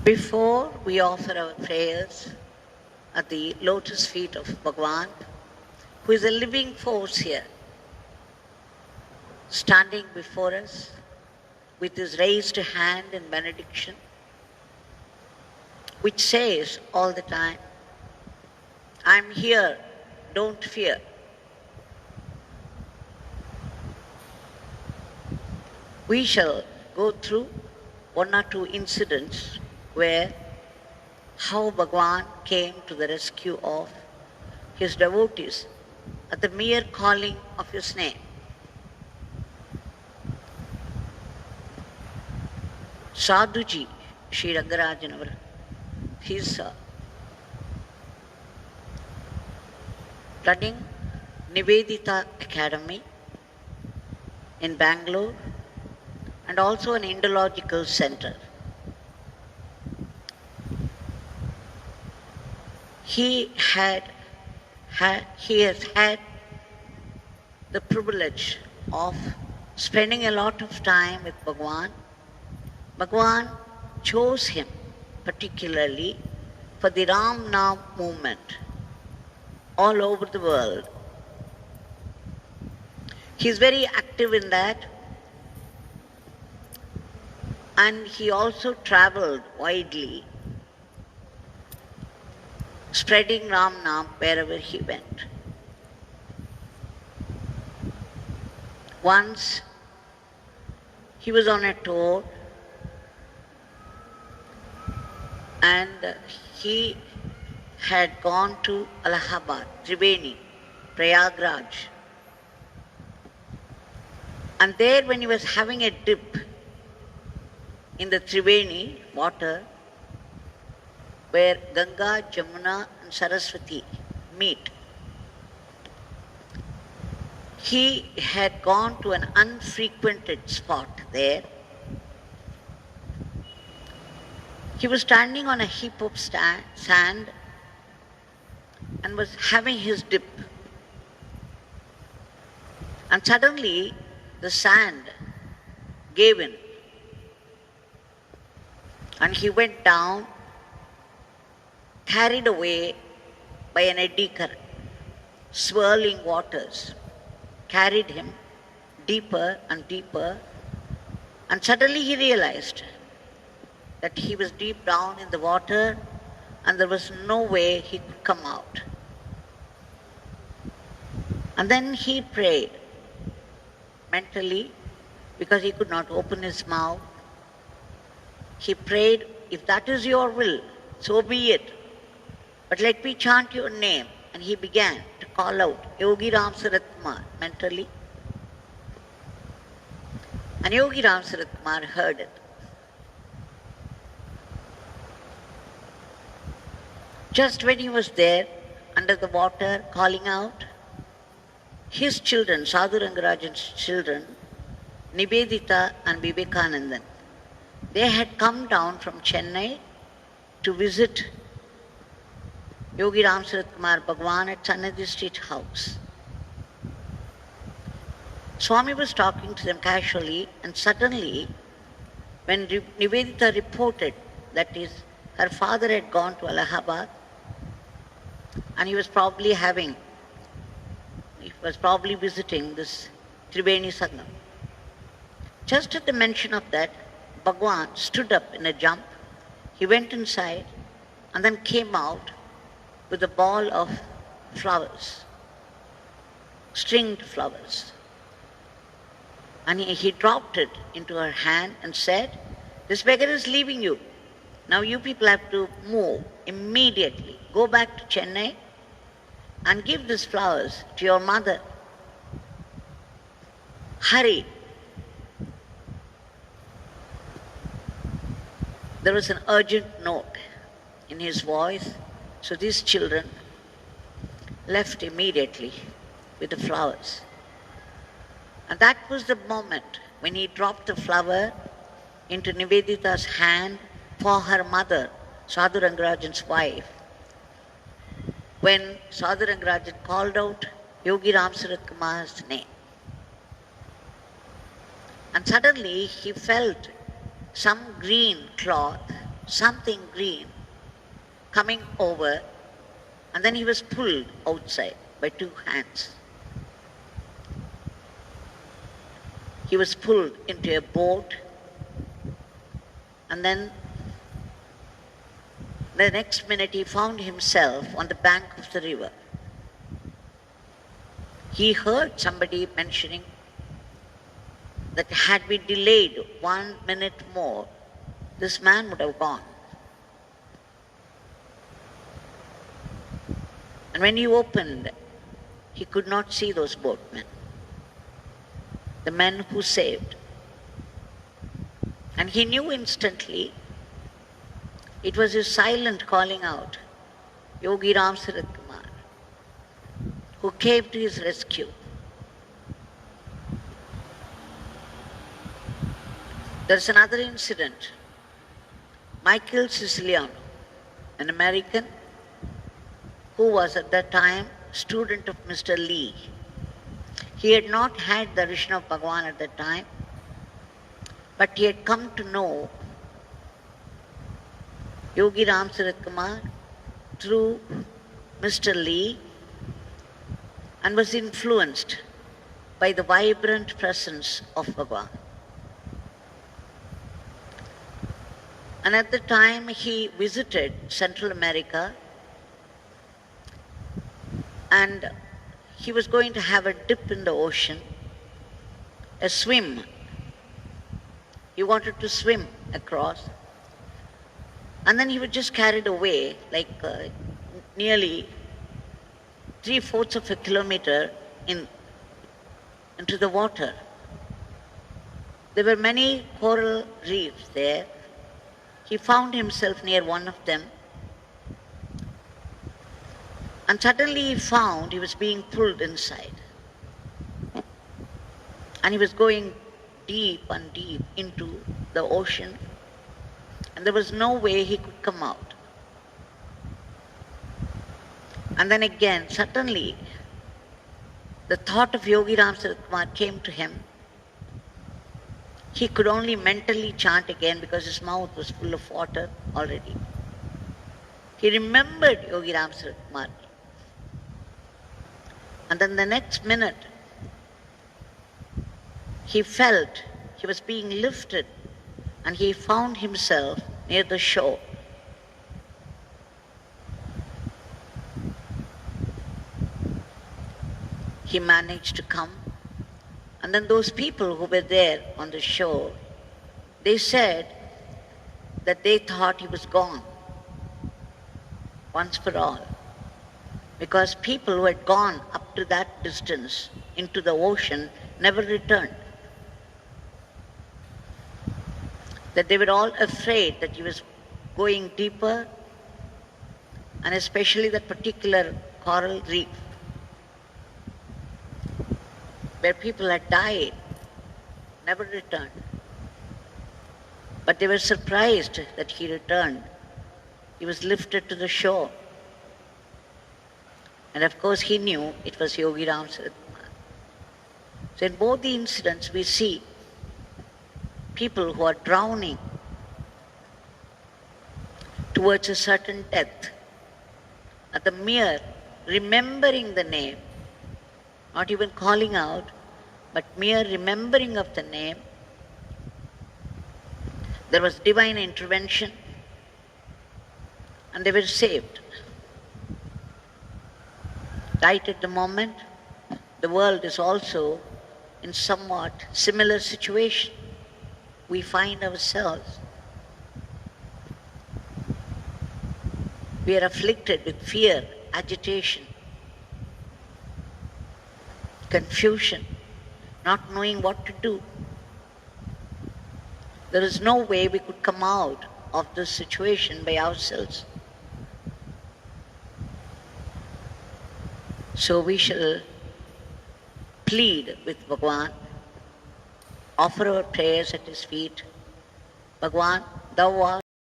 Before we offer our prayers at the lotus feet of Bhagavan, who is a living force here, standing before us with his raised hand in benediction, which says all the time, I'm here, don't fear. We shall go through one or two incidents where how Bhagavan came to the rescue of his devotees at the mere calling of his name. Sadhuji, Sri Rangarajan, he's running Nivedita Academy in Bangalore and also an Indological center. He has had the privilege of spending a lot of time with Bhagavan. Bhagavan chose him particularly for the Ram Nam movement all over the world. He's very active in that, and he also traveled widely, spreading Ram Nam wherever he went. Once he was on a tour and he had gone to Allahabad, Triveni, Prayagraj. And there, when he was having a dip in the Triveni water, where Ganga, Jamuna and Saraswati meet, he had gone to an unfrequented spot there. He was standing on a heap of sand and was having his dip. And suddenly the sand gave in and he went down, carried away by an eddy current. Swirling waters carried him deeper and deeper, and suddenly he realized that he was deep down in the water and there was no way he could come out. And then he prayed mentally, because he could not open his mouth. He prayed, if that is your will, so be it. But let me chant your name. And he began to call out Yogi Ram Sarat Kumar mentally. And Yogi Ram Sarat Kumar heard it. Just when he was there, under the water, calling out, his children, Sadhu Rangarajan's children, Nivedita and Vivekanandan, they had come down from Chennai to visit Yogi Ram Sarat Kumar Bhagavan at Sannidhi Street House. Swami was talking to them casually, and suddenly, when Nivedita reported that her father had gone to Allahabad, and he was probably visiting this Triveni Sangam. Just at the mention of that, Bhagavan stood up in a jump. He went inside and then came out with a ball of flowers, stringed flowers. And he dropped it into her hand and said, this beggar is leaving you. Now you people have to move immediately. Go back to Chennai and give these flowers to your mother. Hurry. There was an urgent note in his voice, so these children left immediately with the flowers. And that was the moment when he dropped the flower into Nivedita's hand for her mother, Sadhu Rangarajan's wife. When Sadhu Rangarajan called out Yogi Ram Sarat Kumar's name. And suddenly he felt some green cloth something green coming over, and then he was pulled outside by two hands. He was pulled into a boat, and then the next minute he found himself on the bank of the river. He heard somebody mentioning that had we delayed 1 minute more, this man would have gone. And when he opened, he could not see those boatmen, the men who saved. And he knew instantly it was his silent calling out, Yogi Ram Sarat Kumar, who came to his rescue. There's another incident. Michael Siciliano, an American who was at that time student of Mr. Lee. He had not had the darshan of Bhagavan at that time, but he had come to know Yogi Ram Sarat Kumar through Mr. Lee and was influenced by the vibrant presence of Bhagavan. And at the time he visited Central America, and he was going to have a dip in the ocean, a swim. He wanted to swim across. And then he was just carried away, like nearly 3/4 of a kilometer into the water. There were many coral reefs there. He found himself near one of them. And suddenly he found he was being pulled inside. And he was going deep and deep into the ocean. And there was no way he could come out. And then again, suddenly, the thought of Yogi Ram Sarat Kumar came to him. He could only mentally chant again because his mouth was full of water already. He remembered Yogi Ram Sarat Kumar. And then the next minute, he felt he was being lifted, and he found himself near the shore. He managed to come, and then those people who were there on the shore, they said that they thought he was gone once for all, because people who had gone up to that distance into the ocean never returned. That they were all afraid that he was going deeper, and especially that particular coral reef where people had died, never returned. But they were surprised that he returned. He was lifted to the shore. And of course he knew it was Yogi Ram Sarat Kumar. So in both the incidents we see people who are drowning towards a certain death, at the mere remembering the name, not even calling out, but mere remembering of the name, there was divine intervention and they were saved. Right at the moment, the world is also in somewhat similar situation. We find ourselves. We are afflicted with fear, agitation, confusion, not knowing what to do. There is no way we could come out of this situation by ourselves. So we shall plead with Bhagavan, offer our prayers at his feet. Bhagavan, thou art